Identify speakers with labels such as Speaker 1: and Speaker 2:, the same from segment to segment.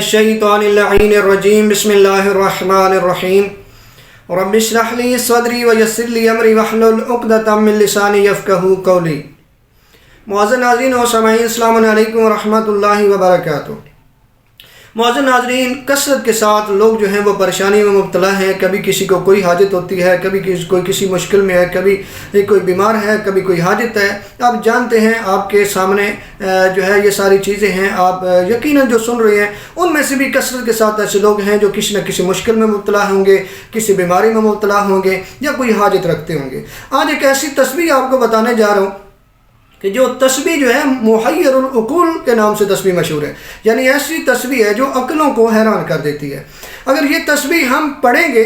Speaker 1: الشیطان اللعین الرجیم بسم اللہ الرحمن الرحیم رب اشرح لی صدری ویسر لی امری واحلل عقدۃ من لسانی یفقہوا قولی۔ معزز ناظرین و سامعین، السلام علیکم ورحمۃ اللہ وبرکاتہ۔ معزز ناظرین، کثرت کے ساتھ لوگ جو ہیں وہ پریشانی میں مبتلا ہیں۔ کبھی کسی کو کوئی حاجت ہوتی ہے، کبھی کوئی کسی مشکل میں ہے، کبھی کوئی بیمار ہے، کبھی کوئی حاجت ہے۔ آپ جانتے ہیں آپ کے سامنے جو ہے یہ ساری چیزیں ہیں، آپ یقیناً جو سن رہے ہیں ان میں سے بھی کثرت کے ساتھ ایسے لوگ ہیں جو کسی نہ کسی مشکل میں مبتلا ہوں گے، کسی بیماری میں مبتلا ہوں گے یا کوئی حاجت رکھتے ہوں گے۔ آج ایک ایسی تسبیح آپ کو بتانے جا رہا ہوں کہ جو تسبیح جو ہے محیر العقول کے نام سے تسبیح مشہور ہے، یعنی ایسی تسبیح ہے جو عقلوں کو حیران کر دیتی ہے۔ اگر یہ تسبیح ہم پڑھیں گے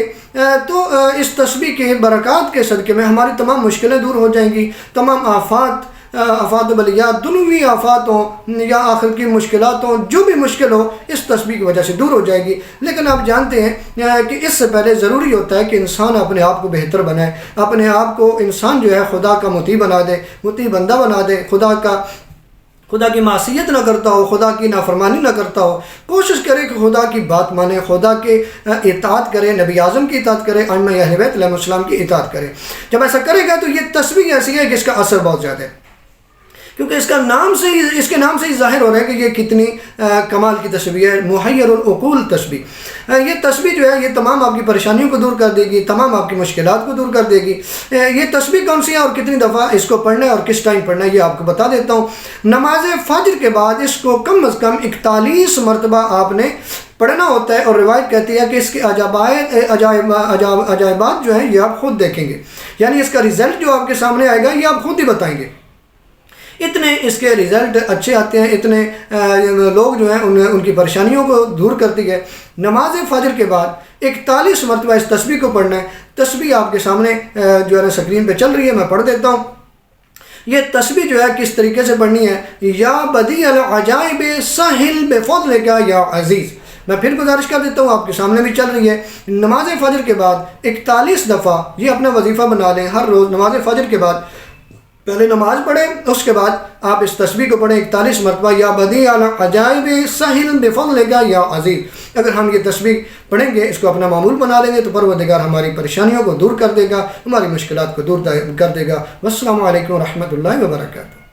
Speaker 1: تو اس تسبیح کے برکات کے صدقے میں ہماری تمام مشکلیں دور ہو جائیں گی، تمام آفات و بلیات، دنیوی آفات ہوں یا آخر کی مشکلات ہوں، جو بھی مشکل ہو اس تسبیح کی وجہ سے دور ہو جائے گی۔ لیکن آپ جانتے ہیں کہ اس سے پہلے ضروری ہوتا ہے کہ انسان اپنے آپ کو بہتر بنائے، اپنے آپ کو انسان جو ہے خدا کا مطیع بنا دے، مطیع بندہ بنا دے، خدا کی معصیت نہ کرتا ہو، خدا کی نافرمانی نہ کرتا ہو۔ کوشش کرے کہ خدا کی بات مانے، خدا کے اطاعت کرے، نبی اعظم کی اطاعت کرے، ائمہ اہل بیت علیہ السلام کی اطاعت کرے۔ جب ایسا کرے گا تو یہ تسبیح ایسی ہے کہ اس کا اثر بہت زیادہ ہے، کیونکہ اس کے نام سے ہی ظاہر ہو رہا ہے کہ یہ کتنی کمال کی تسبیح ہے، محیر العقول تسبیح۔ یہ تسبیح جو ہے یہ تمام آپ کی پریشانیوں کو دور کر دے گی، تمام آپ کی مشکلات کو دور کر دے گی۔ یہ تسبیح کون سی ہے اور کتنی دفعہ اس کو پڑھنا ہے اور کس ٹائم پڑھنا ہے یہ آپ کو بتا دیتا ہوں۔ نماز فجر کے بعد اس کو کم از کم 41 مرتبہ آپ نے پڑھنا ہوتا ہے، اور روایت کہتی ہے کہ اس کے عجائبات جو ہیں یہ آپ خود دیکھیں گے، یعنی اس کا رزلٹ جو آپ کے سامنے آئے گا یہ آپ خود ہی بتائیں گے۔ اتنے اس کے رزلٹ اچھے آتے ہیں، اتنے لوگ جو ہیں ان کی پریشانیوں کو دور کرتی ہے۔ نماز فجر کے بعد 41 مرتبہ اس تسبیح کو پڑھنا ہے۔ تسبیح آپ کے سامنے جو ہے سکرین پہ چل رہی ہے، میں پڑھ دیتا ہوں۔ یہ تسبیح جو ہے کس طریقے سے پڑھنی ہے؟ یا بدیع العجائب سہل بفضلک یا عزیز۔ میں پھر گزارش کر دیتا ہوں، آپ کے سامنے بھی چل رہی ہے۔ نماز فجر کے بعد 41 دفعہ یہ اپنا وظیفہ بنا لیں۔ ہر روز نماز فجر کے بعد پہلے نماز پڑھیں، اس کے بعد آپ اس تسبیح کو پڑھیں 41 مرتبہ، یا بدیع العجائب سہل بفضلک یا عزیز۔ اگر ہم یہ تسبیح پڑھیں گے، اس کو اپنا معمول بنا لیں گے تو پروردگار ہماری پریشانیوں کو دور کر دے گا، ہماری مشکلات کو دور کر دے گا۔ والسلام علیکم ورحمۃ اللہ وبرکاتہ۔